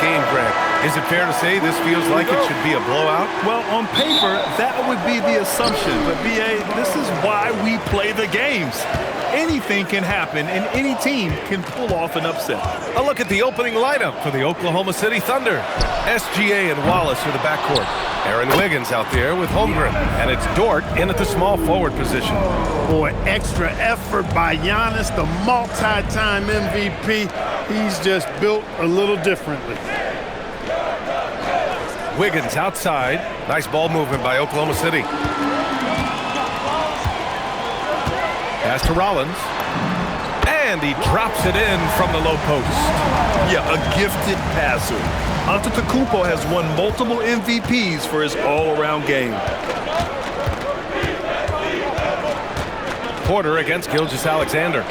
game, Greg. Is it fair to say this feels like it should be a blowout? Well, on paper, that would be the assumption. But, B.A., this is why we play the games. Anything can happen, and any team can pull off an upset. A look at the opening lineup for the Oklahoma City Thunder. SGA and Wallace are the backcourt. Aaron Wiggins out there with Holmgren. And it's Dort in at the small forward position. Boy, extra effort by Giannis, the multi-time MVP. He's just built a little differently. Wiggins outside. Nice ball movement by Oklahoma City. Pass to Rollins. And he drops it in from the low post. Yeah, a gifted passer. Antetokounmpo has won multiple MVPs for his all-around game. Porter against Gilgeous-Alexander.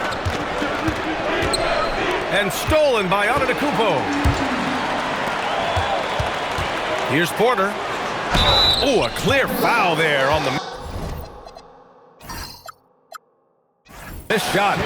And stolen by Antetokounmpo. Here's Porter. Oh, a clear foul there on the missed shot.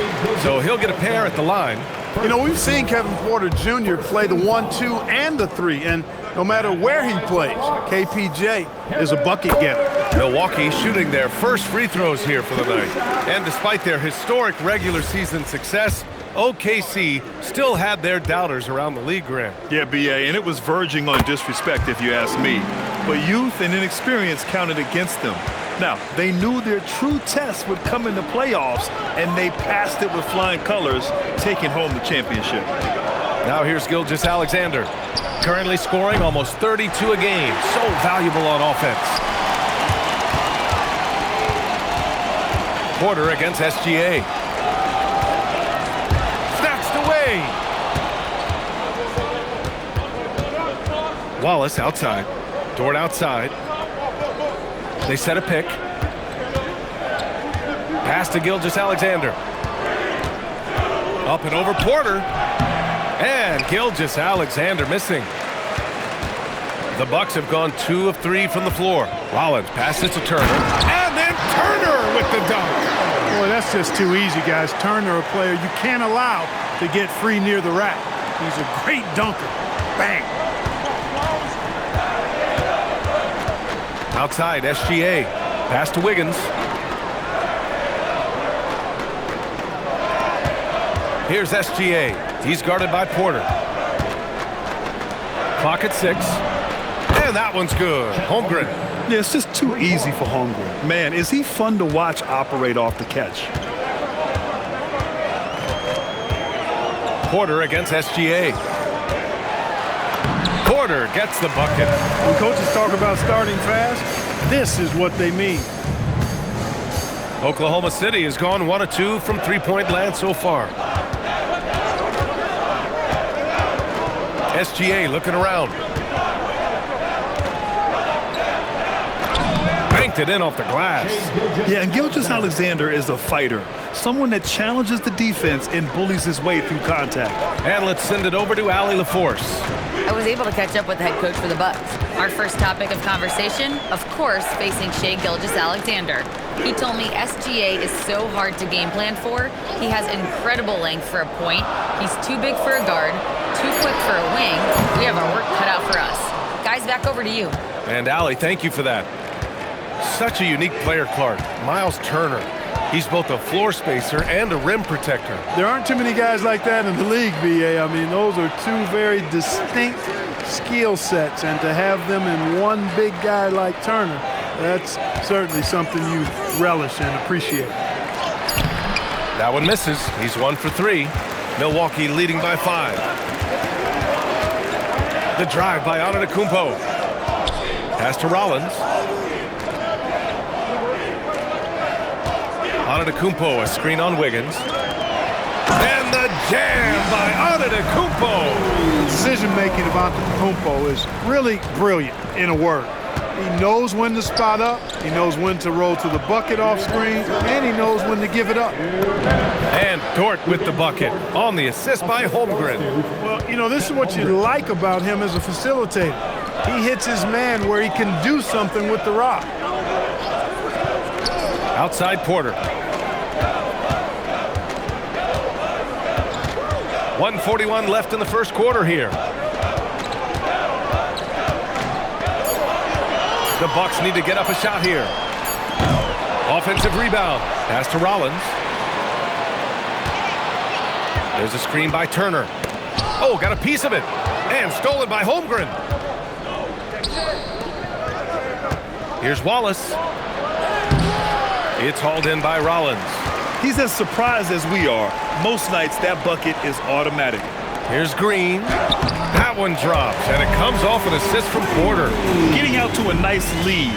So he'll get a pair at the line. You know, we've seen Kevin Porter Jr. play the 1-2 and the 3, and no matter where he plays, KPJ is a bucket getter. Milwaukee shooting their first free throws here for the night. And despite their historic regular season success, OKC still had their doubters around the league, Grant. Yeah, B.A., and it was verging on disrespect if you ask me. But youth and inexperience counted against them. Now, they knew their true test would come in the playoffs, and they passed it with flying colors, taking home the championship. Now here's Gilgeous-Alexander, currently scoring almost 32 a game. So valuable on offense. Porter against SGA. Snatched away. Wallace outside. Dort outside. They set a pick. Pass to Gilgeous-Alexander. Up and over Porter. And Gilgeous-Alexander missing. The Bucks have gone 2 of 3 from the floor. Rollins passes to Turner. And then Turner with the dunk. Boy, that's just too easy, guys. Turner, a player you can't allow to get free near the rack. He's a great dunker. Bang. Outside, SGA. Pass to Wiggins. Here's SGA. He's guarded by Porter. Clock at 6. And that one's good. Holmgren. Yeah, it's just too easy for Holmgren. Man, is he fun to watch operate off the catch. Porter against SGA. Porter gets the bucket. When coaches talk about starting fast, this is what they mean. Oklahoma City has gone 1 of 2 from three-point land so far. SGA looking around. Banked it in off the glass. Yeah, and Gilgeous-Alexander is a fighter. Someone that challenges the defense and bullies his way through contact. And let's send it over to Allie LaForce. I was able to catch up with the head coach for the Bucks. Our first topic of conversation, of course, facing Shai Gilgeous-Alexander. He told me SGA is so hard to game plan for. He has incredible length for a point. He's too big for a guard, too quick for a wing. We have our work cut out for us. Guys, back over to you. And Allie, thank you for that. Such a unique player, Clark. Miles Turner. He's both a floor spacer and a rim protector. There aren't too many guys like that in the league, B.A. I mean, those are two very distinct skill sets, and to have them in one big guy like Turner, that's certainly something you relish and appreciate. That one misses. He's 1 for 3. Milwaukee leading by 5. The drive by Antetokounmpo. Pass to Rollins. Antetokounmpo, a screen on Wiggins. And the jam by Antetokounmpo. Decision-making of Antetokounmpo is really brilliant, in a word. He knows when to spot up, he knows when to roll to the bucket off screen, and he knows when to give it up. And Dort with the bucket on the assist by Holmgren. Well, you know, this is what you like about him as a facilitator. He hits his man where he can do something with the rock. Outside Porter. 1:41 left in the first quarter here. The Bucks need to get up a shot here. Offensive rebound. Pass to Rollins. There's a screen by Turner. Oh, got a piece of it. And stolen by Holmgren. Here's Wallace. It's hauled in by Rollins. He's as surprised as we are. Most nights, that bucket is automatic. Here's Green. That one drops, and it comes off an assist from Porter. Getting out to a nice lead.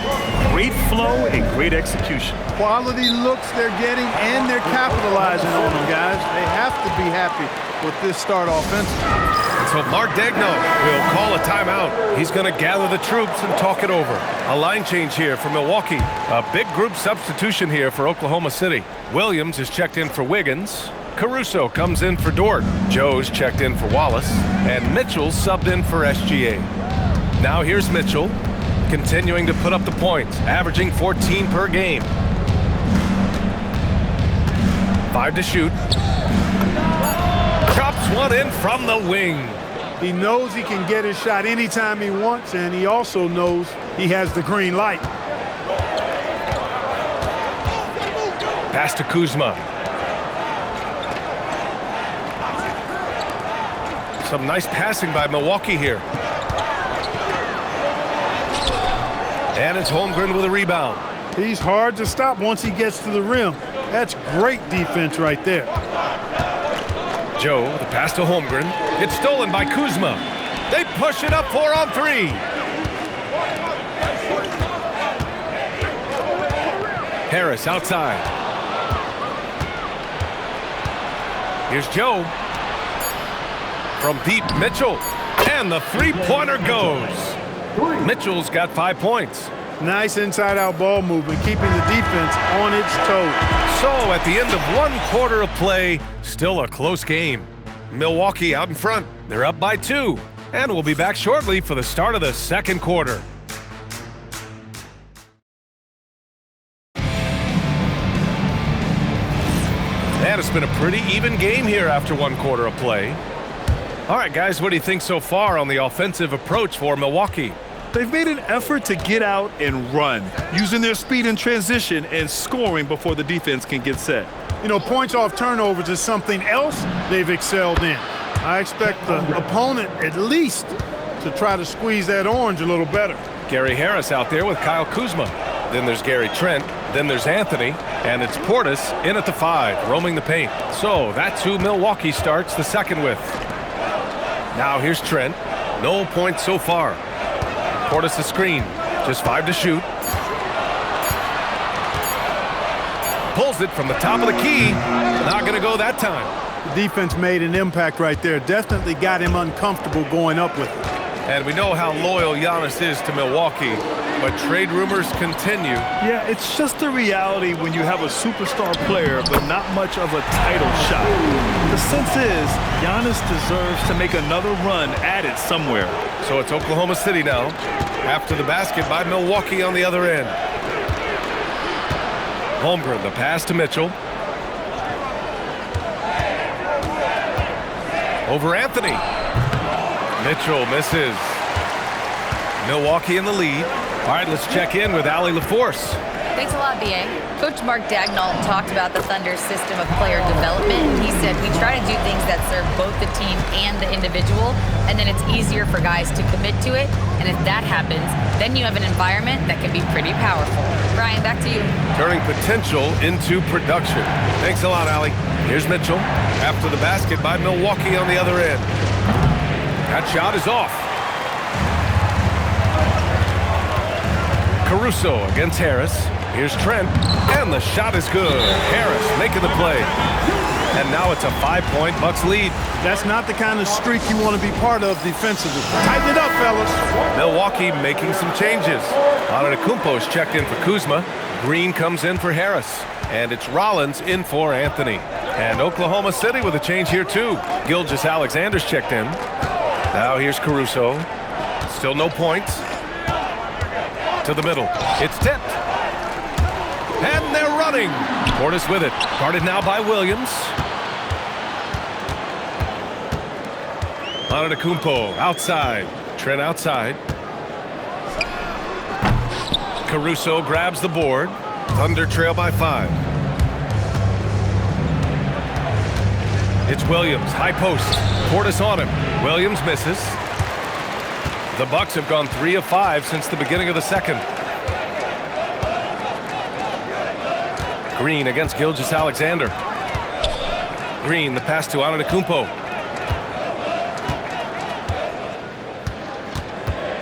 Great flow and great execution. Quality looks they're getting, and they're capitalizing on them, guys. They have to be happy with this start offensively. And so Mark Degno will call a timeout. He's going to gather the troops and talk it over. A line change here for Milwaukee. A big group substitution here for Oklahoma City. Williams is checked in for Wiggins. Caruso comes in for Dort. Joe's checked in for Wallace. And Mitchell's subbed in for SGA. Now here's Mitchell, continuing to put up the points, averaging 14 per game. 5 to shoot. Chops one in from the wing. He knows he can get his shot anytime he wants, and he also knows he has the green light. Pass to Kuzma. Some nice passing by Milwaukee here. And it's Holmgren with a rebound. He's hard to stop once he gets to the rim. That's great defense right there. Joe, the pass to Holmgren. It's stolen by Kuzma. They push it up 4 on 3. Harris outside. Here's Joe. From deep, Mitchell. And the three-pointer goes. Mitchell's got 5 points. Nice inside-out ball movement, keeping the defense on its toes. So at the end of 1 quarter of play, still a close game. Milwaukee out in front. They're up by 2. And we'll be back shortly for the start of the second quarter. And it's been a pretty even game here after 1 quarter of play. All right, guys, what do you think so far on the offensive approach for Milwaukee? They've made an effort to get out and run, using their speed in transition and scoring before the defense can get set. You know, points off turnovers is something else they've excelled in. I expect the opponent at least to try to squeeze that orange a little better. Gary Harris out there with Kyle Kuzma. Then there's Gary Trent. Then there's Anthony. And it's Portis in at the 5, roaming the paint. So that's who Milwaukee starts the second with. Now here's Trent. No points so far. Portis the screen. Just 5 to shoot. Pulls it from the top of the key. Not going to go that time. The defense made an impact right there. Definitely got him uncomfortable going up with it. And we know how loyal Giannis is to Milwaukee, but trade rumors continue. Yeah, it's just the reality when you have a superstar player but not much of a title shot. The sense is Giannis deserves to make another run at it somewhere. So it's Oklahoma City now, after the basket by Milwaukee on the other end. Holmgren, the pass to Mitchell. Over Anthony. Mitchell misses. Milwaukee in the lead. All right, let's check in with Allie LaForce. Thanks a lot, B.A. Coach Mark Dagnall talked about the Thunder's system of player development. He said, we try to do things that serve both the team and the individual, and then it's easier for guys to commit to it. And if that happens, then you have an environment that can be pretty powerful. Brian, back to you. Turning potential into production. Thanks a lot, Allie. Here's Mitchell. After the basket by Milwaukee on the other end. That shot is off. Caruso against Harris. Here's Trent, and the shot is good. Harris making the play. And now it's a 5-point Bucks lead. That's not the kind of streak you want to be part of defensively. Tighten it up, fellas. Milwaukee making some changes. Antetokounmpo's checked in for Kuzma. Green comes in for Harris. And it's Rollins in for Anthony. And Oklahoma City with a change here too. Gilgeous-Alexander's checked in. Now here's Caruso. Still no points. To the middle. It's tipped. And they're running. Portis with it. Guarded now by Williams. Antetokounmpo outside. Trent outside. Caruso grabs the board. Thunder trail by 5. It's Williams, high post. Portis on him. Williams misses. The Bucks have gone 3 of 5 since the beginning of the second. Green against Gilgeous-Alexander. Green, the pass to Antetokounmpo.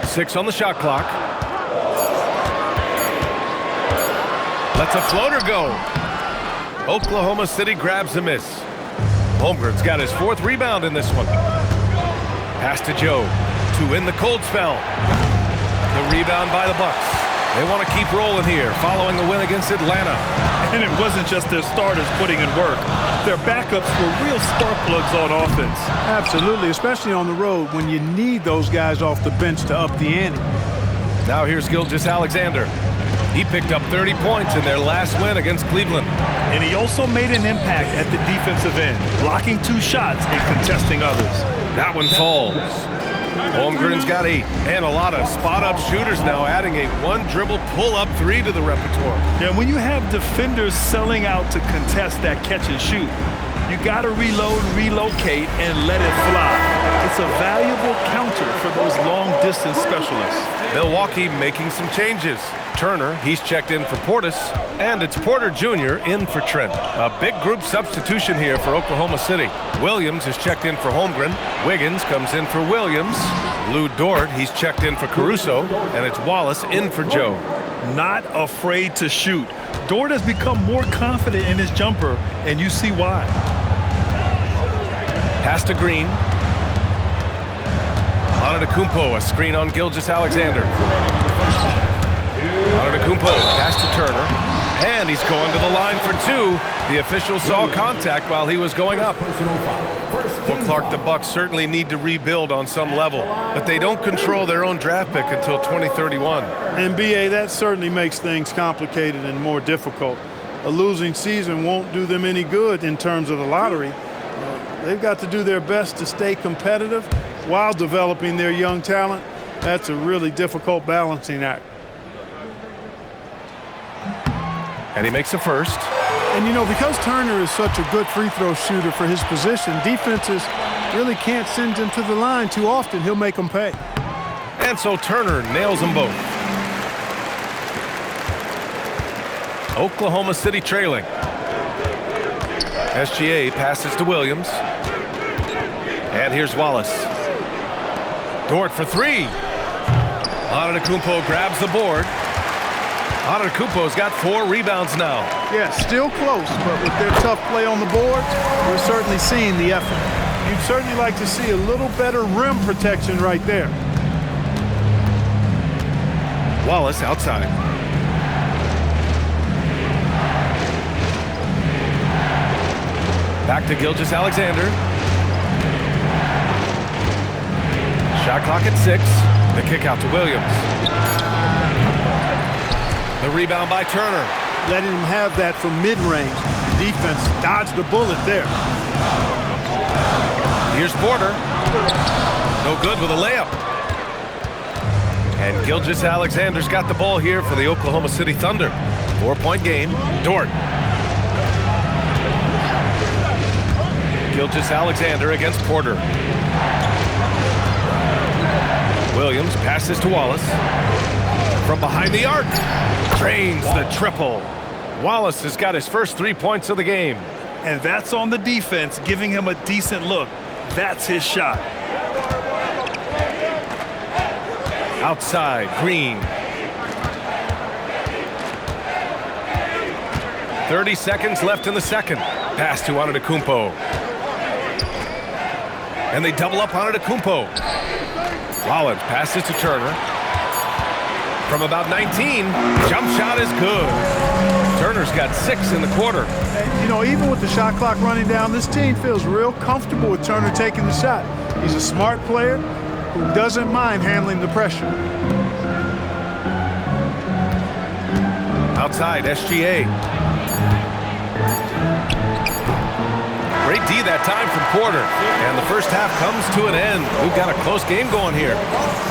6 on the shot clock. Lets a floater go. Oklahoma City grabs the miss. Holmgren's got his 4th rebound in this one. Pass to Joe. To in the cold spell. The rebound by the Bucks. They want to keep rolling here following the win against Atlanta. And it wasn't just their starters putting in work. Their backups were real spark plugs on offense. Absolutely, especially on the road when you need those guys off the bench to up the ante. Now here's Gilgeous-Alexander. He picked up 30 points in their last win against Cleveland. And he also made an impact at the defensive end, blocking 2 shots and contesting others. That one falls. Holmgren's got 8. And a lot of spot-up shooters now, adding a 1-dribble pull-up 3 to the repertoire. Yeah, when you have defenders selling out to contest that catch and shoot, you got to reload, relocate, and let it fly. It's a valuable counter for those long-distance specialists. Milwaukee making some changes. Turner, he's checked in for Portis, and it's Porter Jr. in for Trent. A big group substitution here for Oklahoma City. Williams is checked in for Holmgren. Wiggins comes in for Williams. Lou Dort, he's checked in for Caruso, and it's Wallace in for Joe. Not afraid to shoot. Dort has become more confident in his jumper, and you see why. Pass to Green. Antetokounmpo, a screen on Gilgeous-Alexander. Antetokounmpo, pass to Turner. And he's going to the line for 2. The official saw contact while he was going up. Well, Clark, the Bucks certainly need to rebuild on some level, but they don't control their own draft pick until 2031. And BA, that certainly makes things complicated and more difficult. A losing season won't do them any good in terms of the lottery. They've got to do their best to stay competitive while developing their young talent. That's a really difficult balancing act. And he makes the first. And, you know, because Turner is such a good free throw shooter for his position, defenses really can't send him to the line too often. He'll make them pay. And so Turner nails them both. Oklahoma City trailing. SGA passes to Williams. And here's Wallace. Dort for 3. Antetokounmpo grabs the board. Antetokounmpo's got 4 rebounds now. Yeah, still close, but with their tough play on the boards, we're certainly seeing the effort. You'd certainly like to see a little better rim protection right there. Wallace outside. Back to Gilgeous-Alexander. Shot clock at 6. The kick out to Williams. The rebound by Turner. Letting him have that from mid-range. Defense dodged the bullet there. Here's Porter. No good with a layup. And Gilgeous-Alexander's got the ball here for the Oklahoma City Thunder. 4-point game. Dort. Gilgeous-Alexander against Porter. Williams passes to Wallace. From behind the arc. Drains the triple. Wallace has got his first 3 points of the game. And that's on the defense, giving him a decent look. That's his shot. Outside, Green. 30 seconds left in the second. Pass to Antetokounmpo. And they double up Antetokounmpo. Rollins passes to Turner. From about 19, jump shot is good. Turner's got 6 in the quarter. And, you know, even with the shot clock running down, this team feels real comfortable with Turner taking the shot. He's a smart player who doesn't mind handling the pressure. Outside, SGA. Great D that time from Porter. And the first half comes to an end. We've got a close game going here.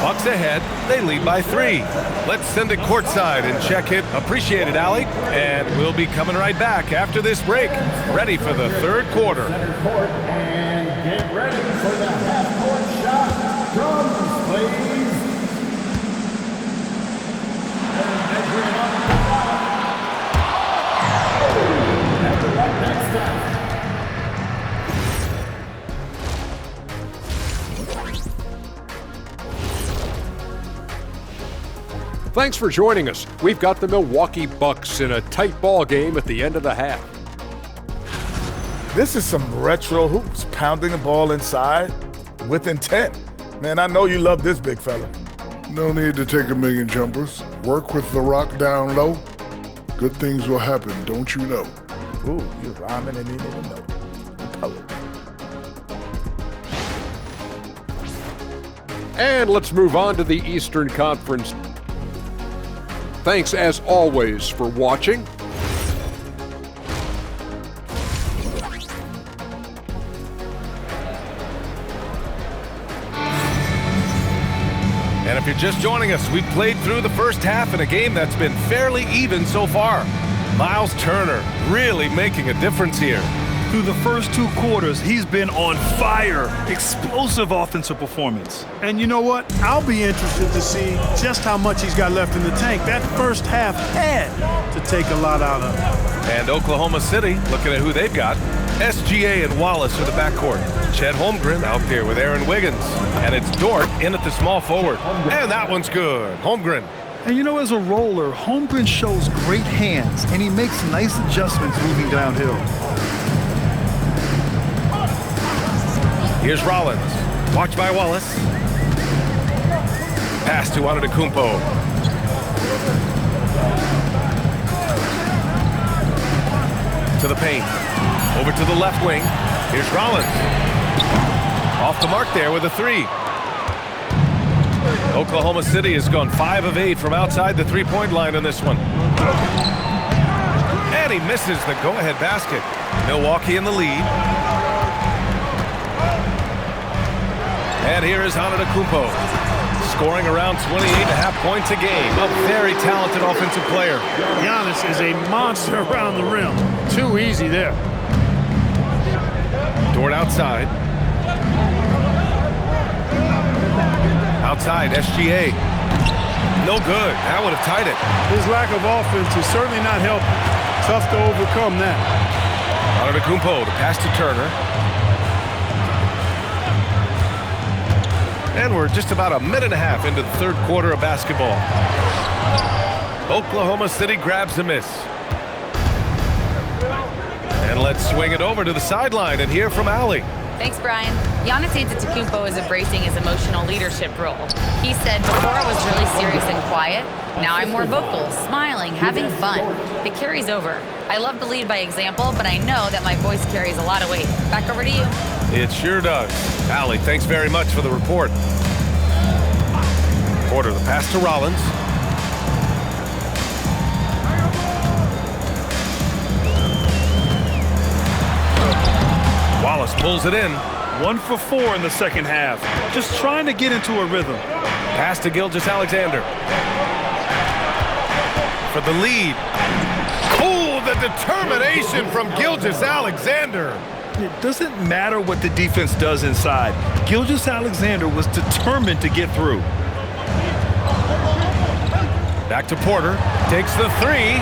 Bucks ahead. They lead by 3. Let's send it courtside and check it. Appreciate it, Allie. And we'll be coming right back after this break. Ready for the third quarter. And get ready for the half-court shot. Drums, please. Thanks for joining us. We've got the Milwaukee Bucks in a tight ball game at the end of the half. This is some retro hoops, pounding the ball inside with intent. Man, I know you love this big fella. No need to take a million jumpers. Work with the rock down low. Good things will happen, don't you know? Ooh, you rhyming and you didn't even know. Poet. And let's move on to the Eastern Conference. Thanks, as always, for watching. And if you're just joining us, we've played through the first half in a game that's been fairly even so far. Miles Turner really making a difference here. Through the first 2 quarters, he's been on fire. Explosive offensive performance. And you know what? I'll be interested to see just how much he's got left in the tank. That first half had to take a lot out of him. And Oklahoma City, looking at who they've got. SGA and Wallace are the backcourt. Chet Holmgren out there with Aaron Wiggins. And it's Dort in at the small forward. And that one's good. Holmgren. And you know, as a roller, Holmgren shows great hands, and he makes nice adjustments moving downhill. Here's Rollins. Watched by Wallace. Pass to Antetokounmpo. To the paint. Over to the left wing. Here's Rollins. Off the mark there with a 3. Oklahoma City has gone 5 of 8 from outside the three-point line in this one. And he misses the go-ahead basket. Milwaukee in the lead. And here is Antetokounmpo, scoring around 28.5 points a game. A very talented offensive player. Giannis is a monster around the rim. Too easy there. Dort outside. Outside, SGA. No good. That would have tied it. His lack of offense is certainly not helping. Tough to overcome that. Antetokounmpo, the pass to Turner. And we're just about a minute and a half into the third quarter of basketball. Oklahoma City grabs a miss. And let's swing it over to the sideline and hear from Allie. Thanks, Brian. Giannis Antetokounmpo is embracing his emotional leadership role. He said, before I was really serious and quiet, now I'm more vocal, smiling, having fun. It carries over. I love to lead by example, but I know that my voice carries a lot of weight. Back over to you. It sure does. Allie, thanks very much for the report. Porter, the pass to Rollins. Wallace pulls it in. 1 for 4 in the second half. Just trying to get into a rhythm. Pass to Gilgeous-Alexander. For the lead. Oh, the determination from Gilgeous-Alexander. It doesn't matter what the defense does inside. Gilgeous-Alexander was determined to get through. Back to Porter. Takes the 3.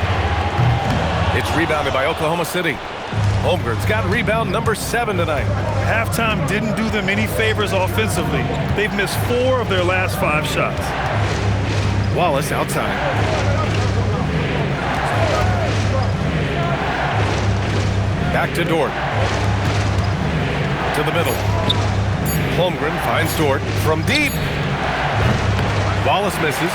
It's rebounded by Oklahoma City. Holmgren's got rebound number 7 tonight. Halftime didn't do them any favors offensively. They've missed 4 of their last 5 shots. Wallace outside. Back to Dort. To the middle. Holmgren finds Dort from deep. Wallace misses.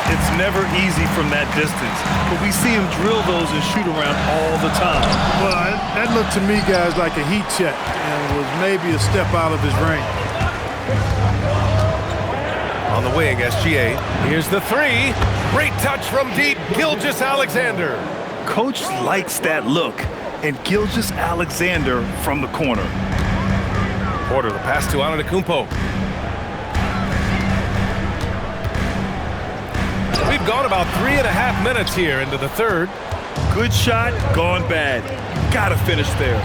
It's never easy from that distance, but we see him drill those and shoot around all the time. Well, that looked to me, guys, like a heat check, and was maybe a step out of his range. On the wing, SGA. Here's the 3. Great touch from deep, Gilgeous-Alexander. Coach likes that look. and Gilgeous Alexander from the corner. Porter, the pass to Antetokounmpo. We've gone about 3.5 minutes here into the third. Good shot, gone bad. Gotta finish there.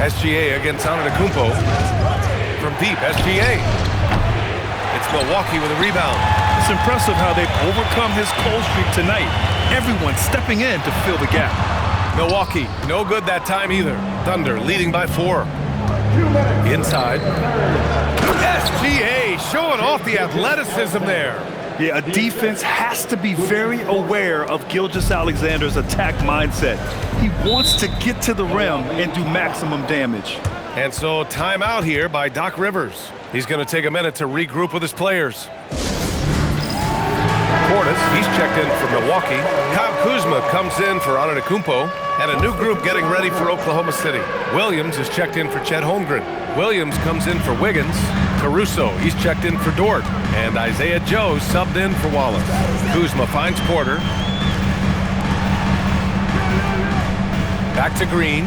SGA against Antetokounmpo. From deep, SGA. It's Milwaukee with a rebound. It's impressive how they've overcome his cold streak tonight. Everyone stepping in to fill the gap. Milwaukee, no good that time either. Thunder leading by 4. Inside. SGA showing off the athleticism there. Yeah, a defense has to be very aware of Gilgeous Alexander's attack mindset. He wants to get to the rim and do maximum damage. And so timeout here by Doc Rivers. He's going to take a minute to regroup with his players. Portis, he's checked in for Milwaukee. Kyle Kuzma comes in for Antetokounmpo. And a new group getting ready for Oklahoma City. Williams is checked in for Chet Holmgren. Williams comes in for Wiggins. Caruso, he's checked in for Dort. And Isaiah Joe subbed in for Wallace. Kuzma finds Porter. Back to Green.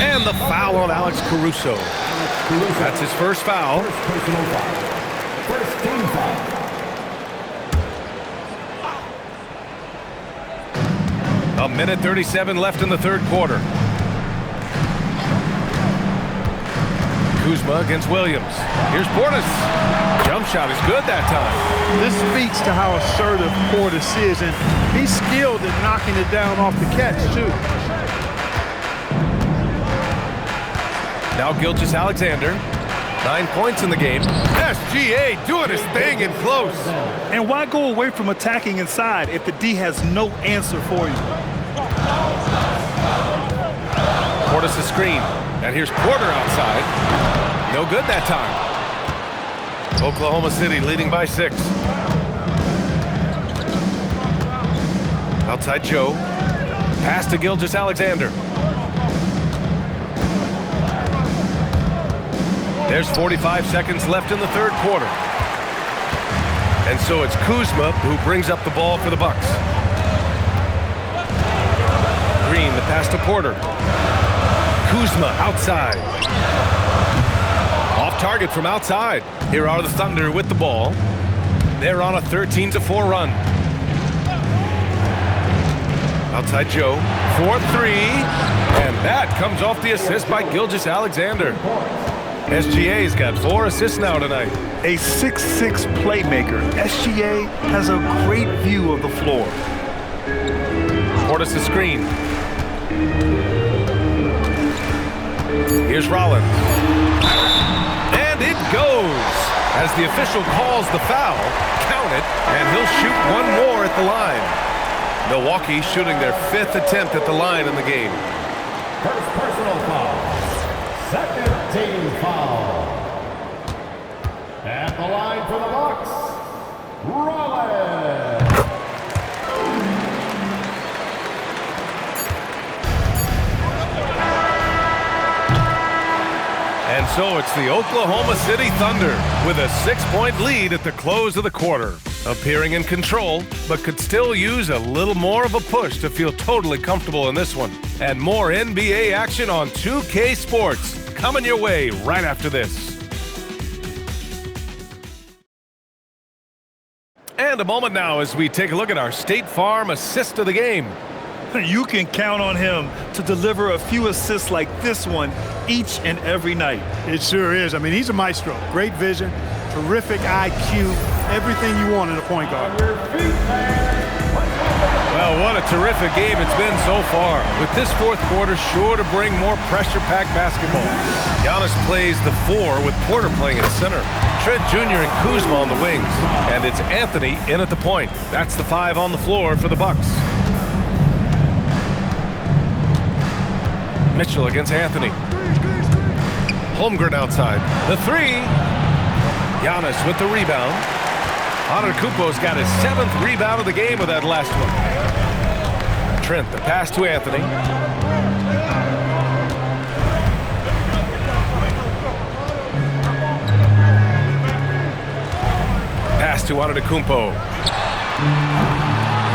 And the foul on Alex Caruso. That's his first foul. First team foul. A minute 37 left in the third quarter. Kuzma against Williams. Here's Portis. Jump shot is good that time. This speaks to how assertive Portis is, and he's skilled at knocking it down off the catch, too. Now Gilgeous Alexander. 9 points in the game. SGA doing his thing in close. And why go away from attacking inside if the D has no answer for you? Portis a screen. And here's Porter outside. No good that time. Oklahoma City leading by 6. Outside Joe. Pass to Gilgeous Alexander. There's 45 seconds left in the third quarter. And so it's Kuzma who brings up the ball for the Bucks. Green, the pass to Porter. Kuzma outside. Off target from outside. Here are the Thunder with the ball. They're on a 13-4 run. Outside Joe. 4-3. And that comes off the assist by Gilgeous Alexander. SGA's got 4 assists now tonight. A 6'6" playmaker, SGA has a great view of the floor. Portis the screen. Here's Rollins. And it goes. As the official calls the foul, count it, and he'll shoot one more at the line. Milwaukee shooting their 5th attempt at the line in the game. First personal foul. Second team foul. At the line for the Bucks, Rollins. And so it's the Oklahoma City Thunder with a 6-point lead at the close of the quarter. Appearing in control, but could still use a little more of a push to feel totally comfortable in this one. And more NBA action on 2K Sports coming your way right after this. And a moment now as we take a look at our State Farm assist of the game. You can count on him to deliver a few assists like this one each and every night. It sure is. I mean, he's a maestro. Great vision, terrific IQ, everything you want in a point guard. Well, what a terrific game it's been so far. With this fourth quarter sure to bring more pressure-packed basketball. Giannis plays the 4 with Porter playing at center. Trent Jr. and Kuzma on the wings. And it's Anthony in at the point. That's the 5 on the floor for the Bucks. Mitchell against Anthony. Holmgren outside. The 3. Giannis with the rebound. Antetokounmpo's got his 7th rebound of the game with that last one. Trent, the pass to Anthony. Pass to Antetokounmpo.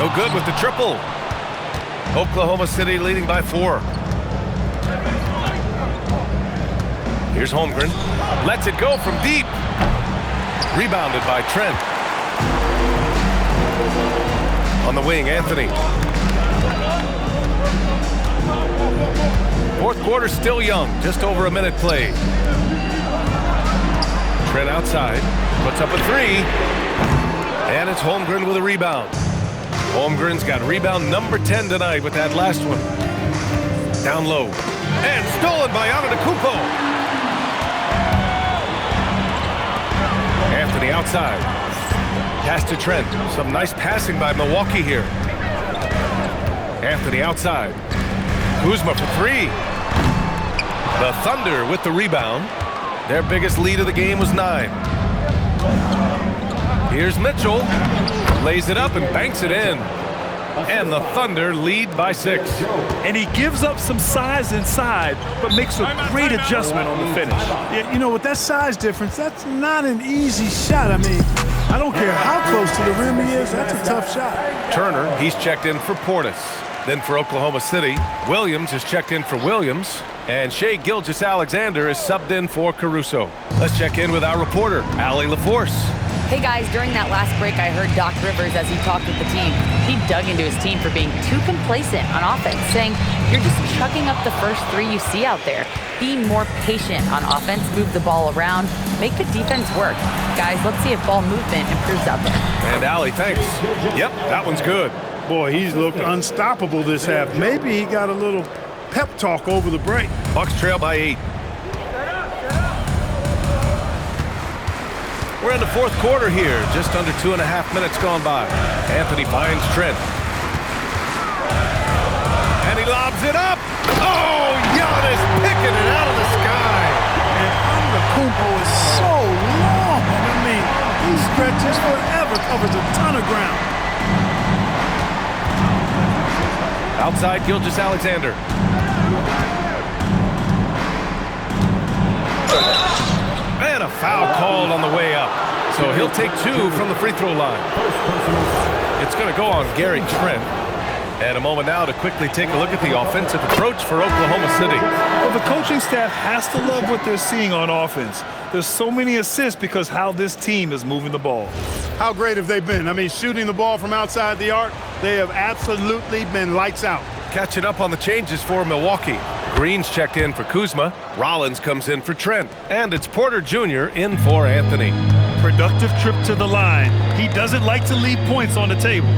No good with the triple. Oklahoma City leading by 4. Here's Holmgren. Lets it go from deep. Rebounded by Trent. On the wing, Anthony. Fourth quarter still young. Just over a minute played. Trent outside. Puts up a 3. And it's Holmgren with a rebound. Holmgren's got rebound number 10 tonight with that last one. Down low. And stolen by Antetokounmpo. Anthony outside. Pass to Trent. Some nice passing by Milwaukee here. Anthony outside. Kuzma for 3. The Thunder with the rebound. Their biggest lead of the game was 9. Here's Mitchell. Lays it up and banks it in. And the Thunder lead by 6. And he gives up some size inside, but makes a great adjustment on the finish. Yeah, you know, with that size difference, that's not an easy shot. I mean, I don't care how close to the rim he is, that's a tough shot. Turner, he's checked in for Portis. Then for Oklahoma City, Williams is checked in for Williams. And Shai Gilgeous-Alexander is subbed in for Caruso. Let's check in with our reporter, Allie LaForce. Hey guys, during that last break, I heard Doc Rivers as he talked with the team. He dug into his team for being too complacent on offense, saying, you're just chucking up the first 3 you see out there. Be more patient on offense, move the ball around, make the defense work. Guys, let's see if ball movement improves out there. And Allie, thanks. Yep, that one's good. Boy, he's looked unstoppable this half. Maybe he got a little pep talk over the break. Bucks trail by 8. We're in the fourth quarter here, just under 2.5 minutes gone by. Anthony finds Trent. And he lobs it up. Oh, Giannis picking it out of the sky. And Antetokounmpo is so long. I mean, he stretches forever, covers a ton of ground. Outside, Gilgeous-Alexander. And a foul called on the way up. So he'll take 2 from the free throw line. It's going to go on Gary Trent. And a moment now to quickly take a look at the offensive approach for Oklahoma City. Well, the coaching staff has to love what they're seeing on offense. There's so many assists because how this team is moving the ball. How great have they been? I mean, shooting the ball from outside the arc, they have absolutely been lights out. Catching up on the changes for Milwaukee. Green's checked in for Kuzma. Rollins comes in for Trent. And it's Porter Jr. in for Anthony. Productive trip to the line. He doesn't like to leave points on the table.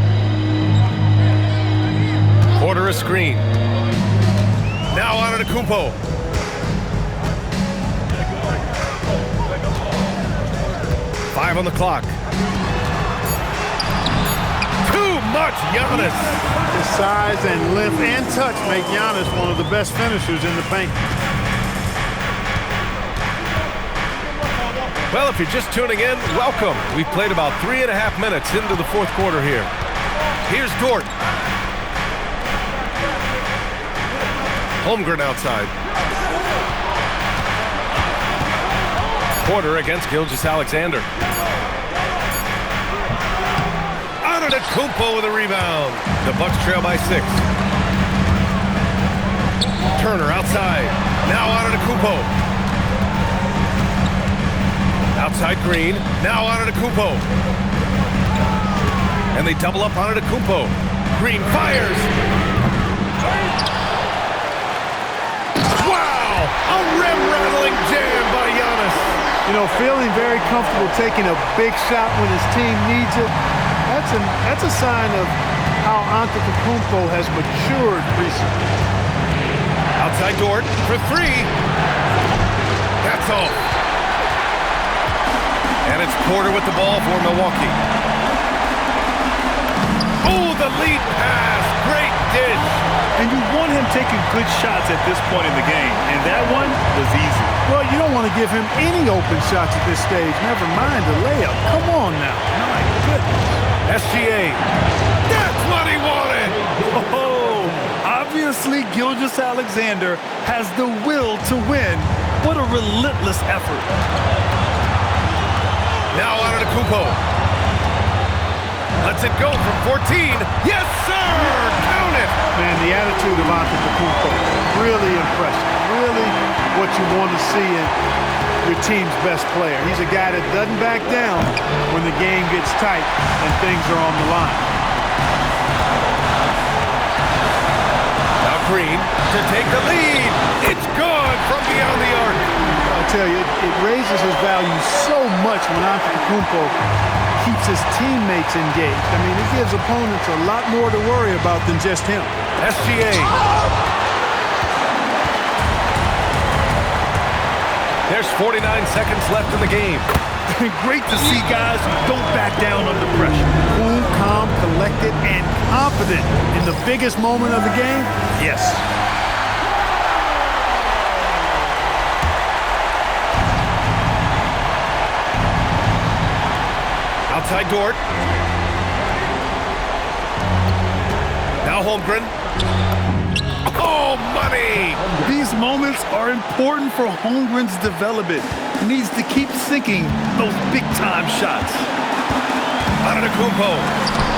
Porter a screen. Now Antetokounmpo. Five on the clock. Too much Giannis. His size and length and touch make Giannis one of the best finishers in the paint. Well, if you're just tuning in, welcome. We've played about 3.5 minutes into the fourth quarter here. Here's Dort. Holmgren outside. Porter against Gilgeous-Alexander. Antetokounmpo with a rebound. The Bucks trail by 6. Turner outside. Now Antetokounmpo. Outside Green. Now Antetokounmpo. And they double up Antetokounmpo. Green fires. Wow! A rim-rattling jam by Giannis. You know, feeling very comfortable taking a big shot when his team needs it. That's a sign of how Antetokounmpo has matured recently. Outside Dort for 3. That's all. And it's Porter with the ball for Milwaukee. Oh, the lead pass. Great dish. And you want him taking good shots at this point in the game. And that one was easy. Well, you don't want to give him any open shots at this stage. Never mind the layup. Come on now. My goodness. SGA. That's what he wanted. Oh, obviously Gilgeous-Alexander has the will to win. What a relentless effort. Now Antetokounmpo. Lets it go from 14. Yes, sir! Count it! Man, the attitude of Antetokounmpo, really impressive. Really what you want to see in your team's best player. He's a guy that doesn't back down when the game gets tight and things are on the line. Now Green to take the lead. It's good from beyond the arc. I'll tell you, it raises his value so much when Antetokounmpo keeps his teammates engaged. I mean, it gives opponents a lot more to worry about than just him. SGA. There's 49 seconds left in the game. Great to see guys who don't back down under pressure. Cool, calm, collected, and confident in the biggest moment of the game? Yes. Outside Dort. Now Holmgren. Oh, money! These moments are important for Holmgren's development. He needs to keep sinking those big-time shots. Antetokounmpo.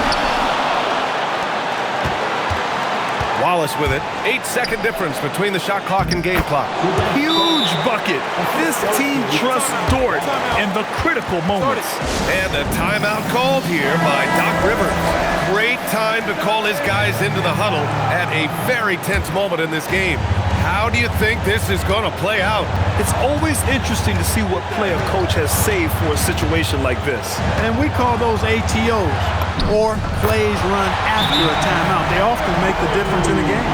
Wallace with it. 8-second difference between the shot clock and game clock. Huge bucket. This team trusts Dort in the critical moments. And a timeout called here by Doc Rivers. Great time to call his guys into the huddle at a very tense moment in this game. How do you think this is going to play out? It's always interesting to see what play a coach has saved for a situation like this. And we call those ATOs, or plays run after a timeout. They often make the difference in a game.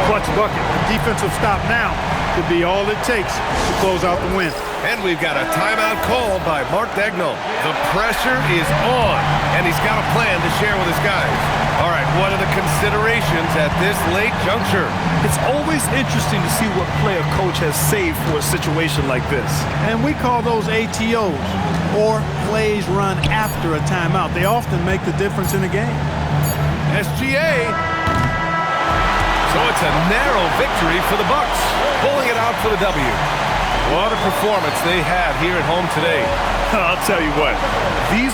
Clutch bucket. A defensive stop now could be all it takes to close out the win. And we've got a timeout called by Mark Daigneault. The pressure is on, and he's got a plan to share with his guys. All right, what are the considerations at this late juncture? It's always interesting to see what play a coach has saved for a situation like this. And we call those ATOs, or plays run after a timeout. They often make the difference in a game. SGA. So it's a narrow victory for the Bucks, pulling it out for the W. What a performance they had here at home today. I'll tell you what, these